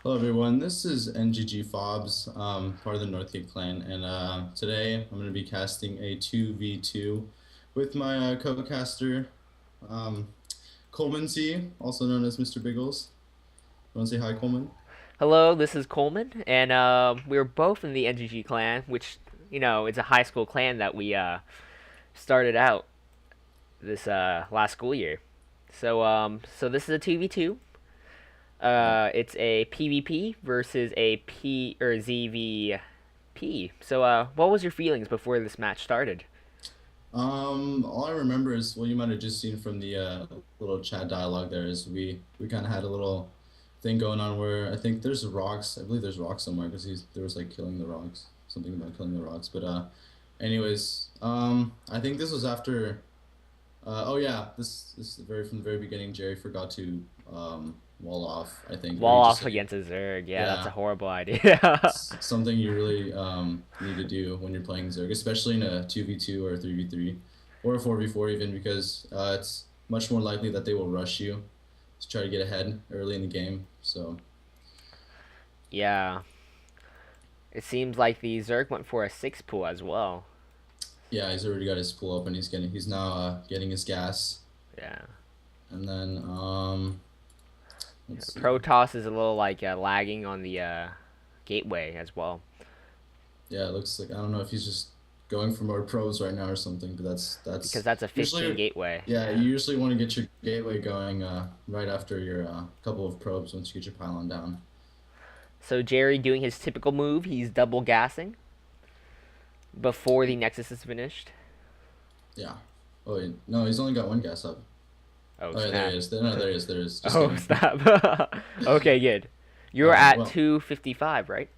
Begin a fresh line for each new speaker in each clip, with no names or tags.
Hello everyone, this is nGg.Fabs, part of the Northgate clan, and today I'm going to be casting a 2v2 with my co-caster, um, Coleman C, also known as Mr. Biggles. You want to say hi, Coleman?
Hello, this is Coleman, and we're both in the nGg clan, which it's a high school clan that we started out this last school year. So this is a 2v2.
Yeah.
It's a PvP versus a P or ZVP. So what was your feelings before this match started?
All I remember is what you might have just seen from the little chat dialogue there is we kind of had a little thing going on where I think there's rocks. I believe there's rocks somewhere because there was like killing the rocks, something about killing the rocks. But anyways, I think this was after. Oh yeah, this is very from the very beginning. Jerry forgot to wall off. I think, or he
Wall
just
off
like
against a Zerg. Yeah, that's a
yeah,
horrible idea.
something you really need to do when you're playing Zerg, especially in a 2v2 or a 3v3 or a 4v4 even, because it's much more likely that they will rush you to try to get ahead early in the game. So
Yeah, it seems like the Zerg went for a six pool as well.
yeah, he's already got his pull up and he's now getting his gas.
Yeah.
And then let's see.
Protoss is a little like lagging on the gateway as well.
Yeah, it looks like I don't know if he's just going for more pros right now or something, but
Because
that's
that's a 15
usually
gateway.
yeah,
Yeah.
you usually want to get your gateway going right after your couple of probes once you get your pylon down.
So Jerry doing his typical move, he's double gassing before the Nexus is finished.
Yeah. Oh wait, no, he's only got one gas up.
Oh
Oh yeah, there he
snap.
is. No, there he is. There he is. Just
Oh
kidding.
snap. Okay, good. You're at
Well,
255, right?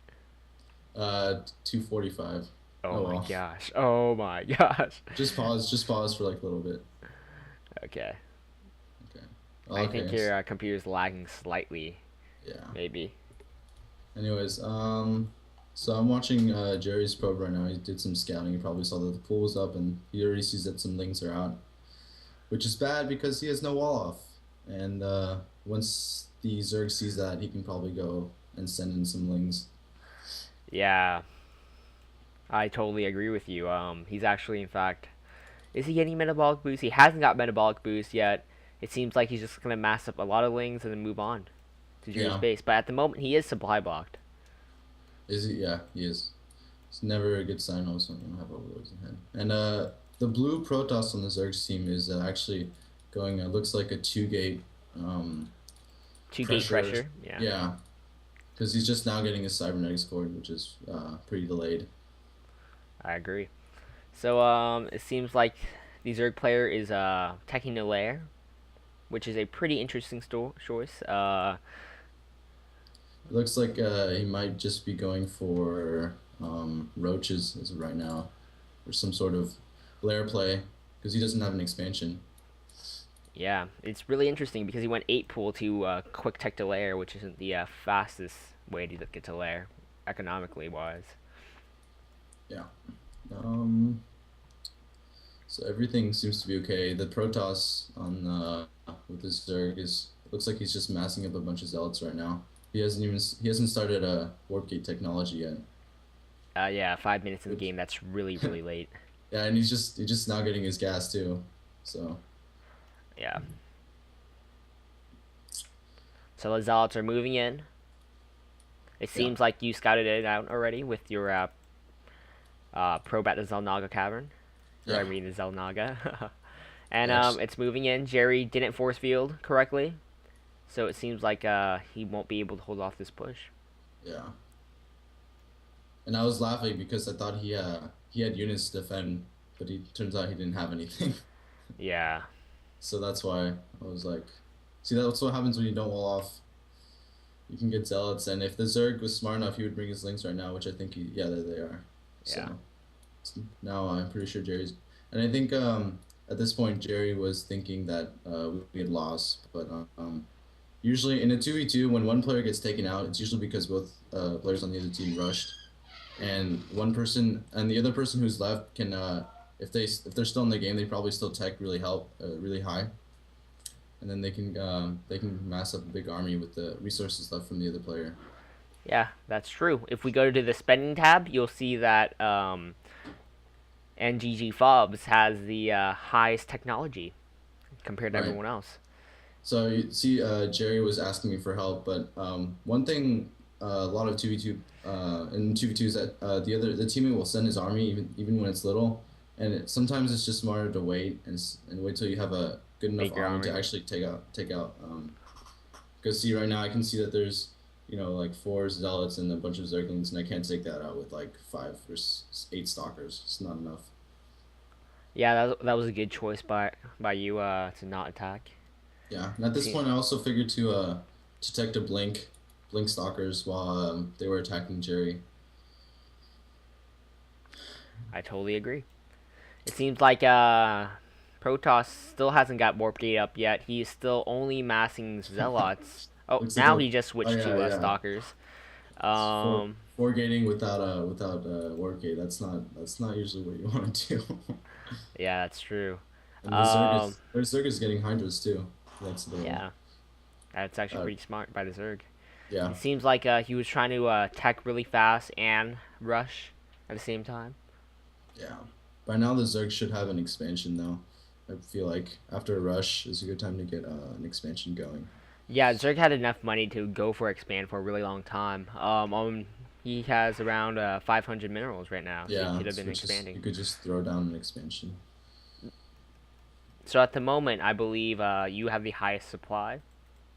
245.
Oh
Oh
my
well.
gosh. Oh my gosh.
Just pause for like a little bit.
Okay.
Okay.
I think
Okay.
your computer's lagging slightly,
Yeah.
maybe.
Anyways, so I'm watching Jerry's probe right now. He did some scouting. He probably saw that the pool was up, and he already sees that some links are out, which is bad because he has no wall off. And once the Zerg sees that, he can probably go and send in some lings.
Yeah, I totally agree with you. He's actually, in fact, is he getting metabolic boost? He hasn't got metabolic boost yet. It seems like he's just gonna mass up a lot of lings and then move on to Jerry's
Yeah,
base. But at the moment, he is supply blocked.
is he? Yeah, he is. It's never a good sign also when you have overlords in hand. And the blue Protoss on the Zerg's team is actually going. Looks like a two gate
Two gate
pressure.
pressure. Yeah,
Yeah, because he's just now getting his cybernetics cord, which is pretty delayed.
I agree. So it seems like the Zerg player is teching the lair, which is a pretty interesting choice.
It looks like he might just be going for roaches as of right now, or some sort of lair play, because he doesn't have an expansion.
Yeah, it's really interesting because he went 8 pool to quick tech to lair, which isn't the fastest way to get to lair, economically wise.
Yeah. Um, so everything seems to be okay. The Protoss on with his Zerg is looks like he's just massing up a bunch of zealots right now. He hasn't started a warp gate technology yet.
Yeah, 5 minutes in the
Which
game, that's really, really late.
yeah, and he's just now getting his gas too. So
Yeah. So the Zealots are moving in. It
yeah,
seems like you scouted it out already with your probe at the Zelnaga Cavern. Or I
yeah.
mean the Zelnaga. And
Actually,
it's moving in. Jerry didn't force field correctly. So it seems like he won't be able to hold off this push.
yeah. And I was laughing because I thought he had units to defend, but he turns out he didn't have anything.
Yeah.
So that's why I was like, see, that's what happens when you don't wall off. You can get zealots, and if the Zerg was smart enough, he would bring his links right now, which I think yeah, there they are.
Yeah.
So now I'm pretty sure Jerry's, and I think at this point Jerry was thinking that we had lost, but usually in a 2v2 when one player gets taken out, it's usually because both players on the other team rushed, and one person and the other person who's left can if they're still in the game, they probably still tech really help really high, and then they can mass up a big army with the resources left from the other player.
Yeah, that's true. If we go to the spending tab, you'll see that nGg.Fabs has the highest technology compared to
Right.
everyone else.
So you see, Jerry was asking me for help, but one thing a lot of 2v2 in 2v2 is that the teammate will send his army even when it's little, and sometimes it's just smarter to wait and wait till you have a good enough
Bigger
army to
army.
actually take out. Because see right now I can see that there's like four zealots and a bunch of zerglings, and I can't take that out with like five or eight stalkers. It's not enough.
Yeah, that was a good choice by you to not attack.
Yeah, and at this
See,
point, I also figured to detect a blink stalkers while they were attacking Jerry.
I totally agree. It seems like Protoss still hasn't got Warp Gate up yet. He's still only massing Zealots. Oh,
Looks like
now
a
he just
oh
switched
yeah,
to
yeah.
Stalkers.
It's
Um,
four gating without warp gate. That's not usually what you want to do.
yeah, that's true.
And
Um,
their Zerg is getting hydras too. That's a little
yeah, that's actually
uh
pretty smart by the Zerg.
yeah.
It seems like he was trying to tech really fast and rush at the same time.
Yeah. By now the Zerg should have an expansion though. I feel like after a rush is a good time to get an expansion going.
Yeah, Zerg had enough money to go for expand for a really long time. He has around 500 minerals right now, so he
Yeah,
could have been
which is
expanding.
you could just throw down an expansion.
So at the moment, I believe you have the highest supply.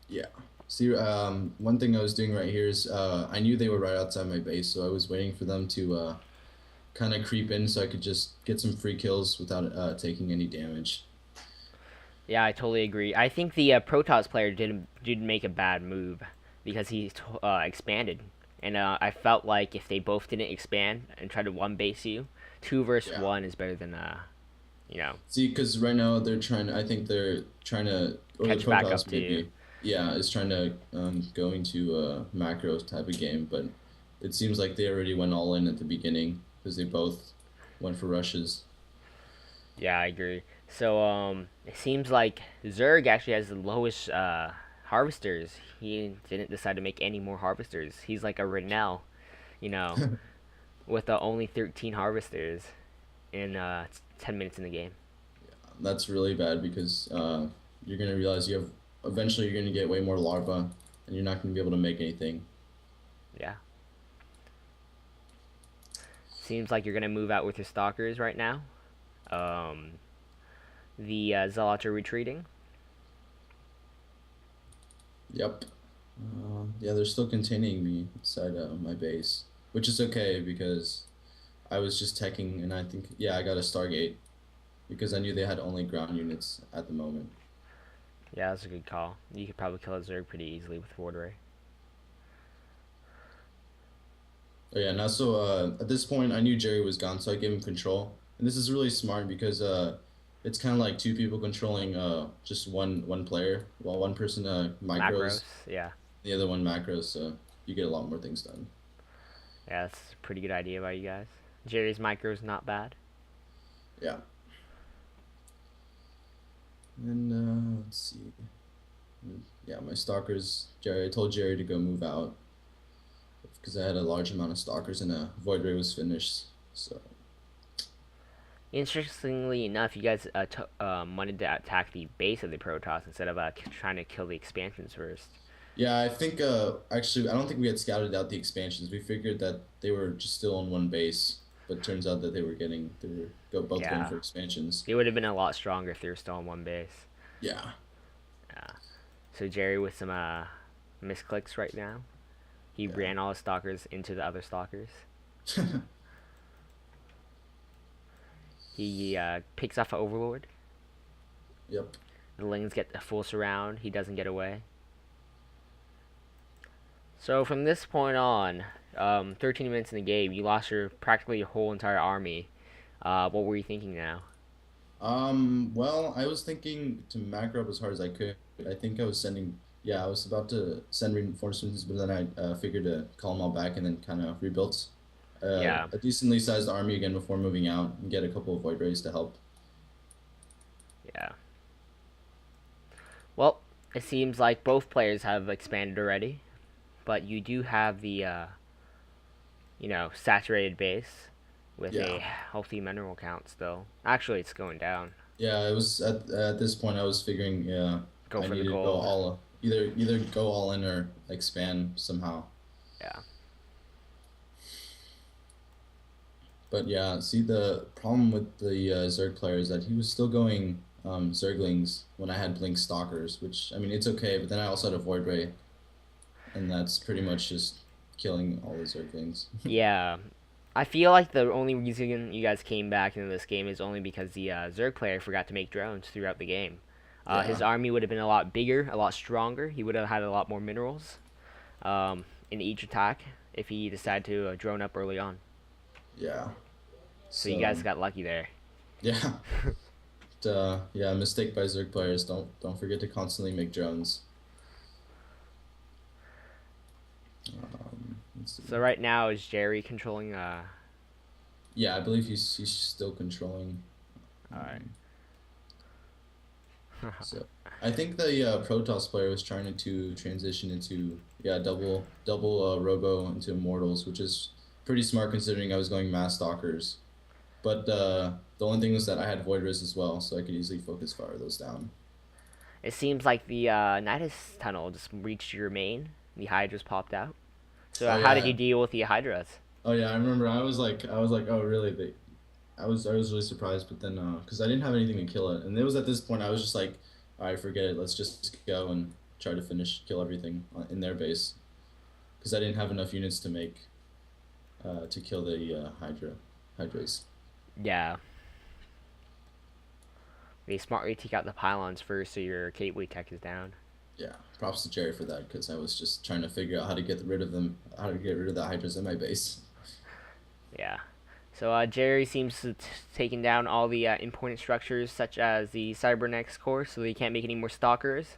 Yeah. See, one thing I was doing right here is I knew they were right outside my base, so I was waiting for them to kind of creep in so I could just get some free kills without taking any damage.
Yeah, I totally agree. I think the Protoss player didn't make a bad move because he expanded, and I felt like if they both didn't expand and try to one base you, two versus
Yeah.
one is better than you know
See, because right now they're trying. I think they're trying to, or the
catch back
Protoss
up to you.
maybe, yeah, is trying to go into a macro type of game, but it seems like they already went all in at the beginning because they both went for rushes.
Yeah, I agree. So it seems like Zerg actually has the lowest harvesters. He didn't decide to make any more harvesters. He's like a Renell, you know, with only 13 harvesters in 10 minutes in the game.
That's really bad because you're gonna realize you have eventually you're gonna get way more larva, and you're not gonna be able to make anything.
Yeah. Seems like you're gonna move out with your stalkers right now. Um, the zealots are retreating.
Yep. Yeah, they're still containing me inside my base, which is okay because I was just teching, and I think yeah, I got a Stargate because I knew they had only ground units at the moment.
Yeah, that's a good call. You could probably kill a Zerg pretty easily with Ward Ray.
Oh yeah, now so at this point I knew Jerry was gone, so I gave him control, and this is really smart because it's kind of like two people controlling just one player, while one person
Macros,
micros,
yeah.
the other one macros, so you get a lot more things done.
Yeah, that's a pretty good idea by you guys. Jerry's micro's not bad.
Yeah. And let's see. Yeah, my stalkers. Jerry, I told Jerry to go move out because I had a large amount of stalkers and a void ray was finished. So
Interestingly enough, you guys wanted to attack the base of the Protoss instead of trying to kill the expansions first.
yeah, I think actually I don't think we had scouted out the expansions. We figured that they were just still on one base, but turns out that they were both going
Yeah,
for expansions.
they would have been a lot stronger if they were still on one base.
Yeah.
Yeah. So Jerry with some misclicks right now. He
Yeah.
ran all his stalkers into the other stalkers. He picks off an overlord.
Yep.
The Lings get a full surround. He doesn't get away. So from this point on, 13 minutes in the game, you lost your practically your whole entire army. What were you thinking now?
Well, I was thinking to macro up as hard as I could. I think I was sending, yeah, I was about to send reinforcements, but then I figured to call them all back and then kind of rebuilt
Yeah,
a decently sized army again before moving out and get a couple of void rays to help.
yeah. Well, it seems like both players have expanded already, but you do have the saturated base with a
Yeah.
healthy mineral count still. Actually, it's going down.
Yeah, it was at this point I was figuring, yeah,
Go
I
for the
needed to go
gold.
all either go all in or expand somehow.
Yeah.
But yeah, see the problem with the Zerg player is that he was still going Zerglings when I had Blink Stalkers, which I mean it's okay, but then I also had a Void Ray, and that's pretty much just killing all the Zerglings.
Yeah. I feel like the only reason you guys came back into this game is only because the Zerg player forgot to make drones throughout the game. His
Yeah,
army would have been a lot bigger, a lot stronger. He would have had a lot more minerals in each attack if he decided to drone up early on.
yeah.
So you guys
So
got lucky there.
yeah, yeah, mistake by Zerg players. Don't forget to constantly make drones. Let's see.
So right now is Jerry controlling?
Yeah, I believe he's still controlling.
All right.
Um, so I think the Protoss player was trying to transition into yeah double Robo into Immortals, which is pretty smart considering I was going Mass Stalkers. But the only thing was that I had Void Risk as well, so I could easily focus fire those down.
It seems like the Nidus tunnel just reached your main. The Hydras popped out. So
Oh
how did you
yeah,
deal with the Hydras?
oh yeah. I remember I was like, oh really? I was really surprised, but then because I didn't have anything to kill it, and it was at this point I was just like, all right, forget it. Let's just go and try to kill everything in their base because I didn't have enough units to make to kill the hydras.
Yeah, they smartly take out the pylons first, so your gateway tech is down.
Yeah, props to Jerry for that because I was just trying to figure out how to get rid of them, how to get rid of the hydras in my base.
Yeah. So Jerry seems to taking down all the important structures such as the Cybernetics core, so they can't make any more stalkers.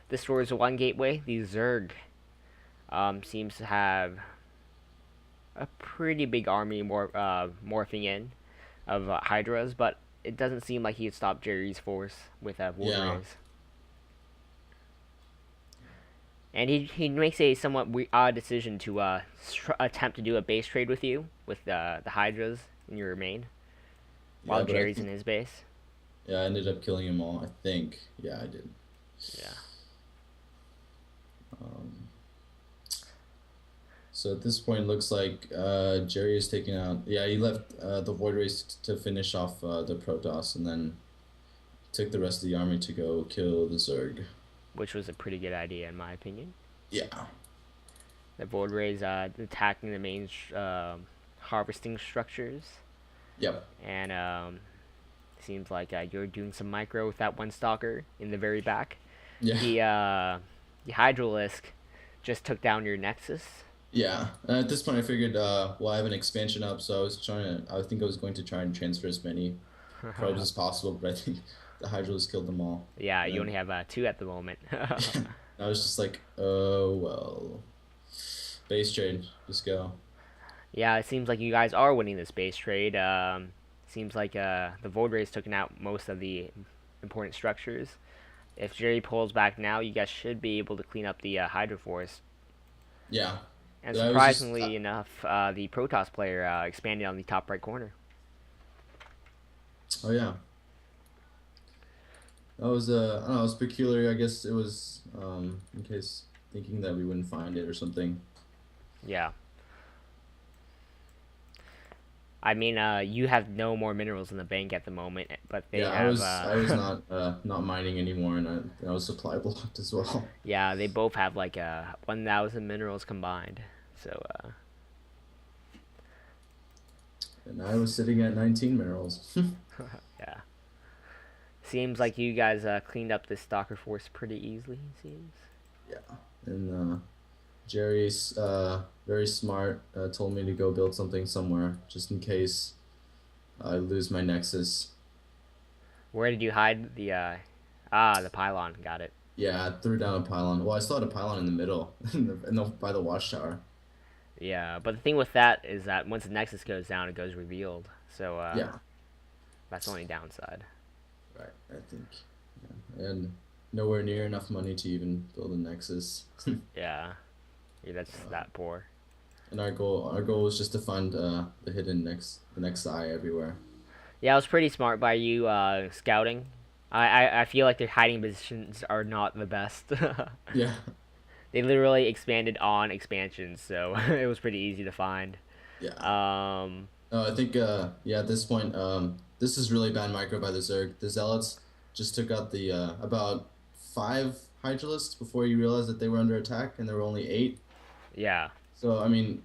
Destroys one gateway. The Zerg seems to have a pretty big army morphing in of Hydras, but it doesn't seem like he could stop Jerry's force with
Yeah,
Wolverines. And he makes a somewhat odd decision to attempt to do a base trade with you with the Hydras in your main while
yeah, but I
Jerry's in
think
his base.
yeah, I ended up killing them all. I think yeah, I did.
Yeah.
Um, So at this point, it looks like Jerry is taking out. Yeah, he left the Void Race to finish off the Protoss, and then took the rest of the army to go kill the Zerg.
Which was a pretty good idea in my opinion.
Yeah.
The Void Rays attacking the main harvesting structures,
Yep.
and seems like you're doing some micro with that one stalker in the very back.
Yeah.
The Hydralisk just took down your Nexus.
Yeah. And at this point, I figured, well, I have an expansion up, so I think I was going to try and transfer as many probes as possible, but I think the Hydralisk killed them all.
Yeah, you only
And
have two at the moment.
I was just like, oh, well, base trade, just go.
Yeah, it seems like you guys are winning this base trade. Seems like the Void Rays took out most of the important structures. If Jerry pulls back now, you guys should be able to clean up the Hydra Force.
Yeah.
And
But I was just,
surprisingly enough, the Protoss player expanded on the top right corner.
oh, yeah. That was I don't know, it was peculiar. I guess it was in case thinking that we wouldn't find it or something.
Yeah. I mean, you have no more minerals in the bank at the moment, but they
Yeah,
have.
I was not mining anymore, and I was supply blocked as well.
Yeah, they both have like 1,000 minerals combined. So,
And I was sitting at 19 minerals.
yeah. Seems like you guys cleaned up this Stalker Force pretty easily, it seems.
Yeah, and Jerry's very smart. Told me to go build something somewhere just in case I lose my Nexus.
Where did you hide the the pylon? Got it.
Yeah, I threw down a pylon. Well, I still had a pylon in the middle, by the watchtower.
Yeah, but the thing with that is that once the Nexus goes down, it goes revealed. So
Yeah,
that's the only downside.
right. I think, yeah. And nowhere near enough money to even build a Nexus.
Yeah, yeah, that's
Uh,
that poor.
and our goal was just to find the hidden the next eye everywhere.
Yeah, it was pretty smart by you scouting. I feel like their hiding positions are not the best.
Yeah,
They literally expanded on expansions, so it was pretty easy to find.
yeah.
Um,
I think yeah, at this point, this is really bad micro by the Zerg. The Zealots just took out the about five Hydralisks before you realized that they were under attack, and there were only eight.
yeah,
So I mean,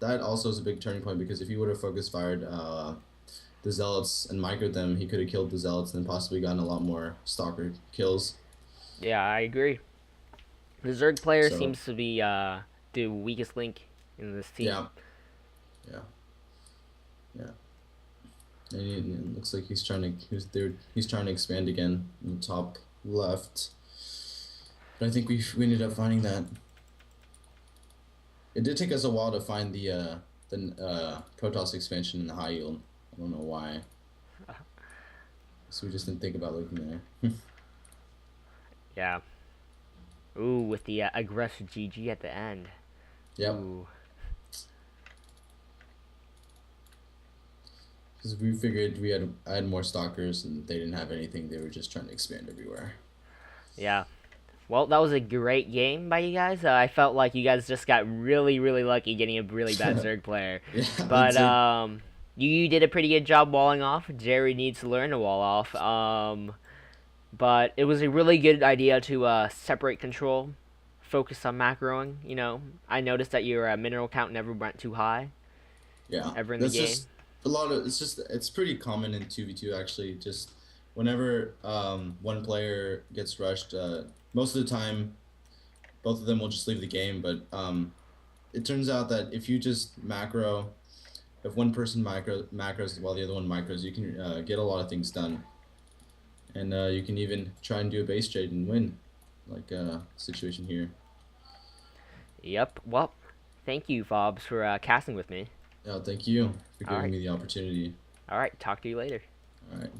that also is a big turning point because if he would have focus fired the Zealots and microed them, he could have killed the Zealots and then possibly gotten a lot more Stalker kills.
yeah, I agree. The Zerg player
So
seems to be the weakest link in this team.
yeah, yeah, yeah. And it looks like he's trying to expand again in the top left. But I think we ended up finding that. It did take us a while to find the Protoss expansion in the high yield. I don't know why. So we just didn't think about looking there.
Yeah. Ooh, with the aggressive GG at the end.
Yep.
Ooh.
Because we figured I had more stalkers and they didn't have anything. They were just trying to expand everywhere.
Yeah. Well, that was a great game by you guys. I felt like you guys just got really, really lucky getting a really bad Zerg player.
Yeah,
But
that's it.
you did a pretty good job walling off. Jerry needs to learn to wall off. But it was a really good idea to separate control, focus on macroing. You know, I noticed that your mineral count never went too high
Yeah,
ever in the
that's
game.
just a lot of. It's pretty common in 2v2 actually. Just whenever one player gets rushed, most of the time both of them will just leave the game. But it turns out that if you just if one person macros while the other one micros, you can get a lot of things done, and you can even try and do a base trade and win, like situation here.
Yep. Well, thank you, Fobs, for casting with me.
Yeah, thank you for
All
giving
right.
me the opportunity.
All right. Talk to you later.
All right.